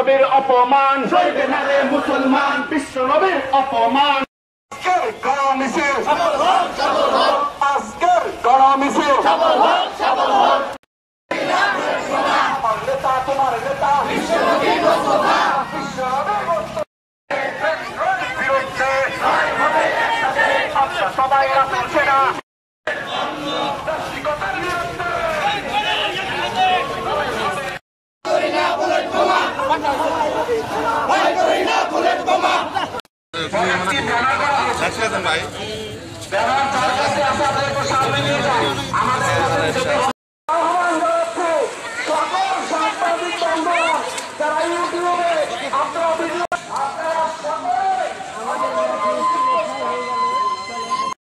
নবীর অপমান সইবে না রে মুসলমান, বিশ্ব নবীর অপমান। আজকের গণমিছিল আজকের গণমিছিল নেতা তোমার নেতা বিশ্ব নবীর বিরুদ্ধে আমরা সবাই আসছে না ভাই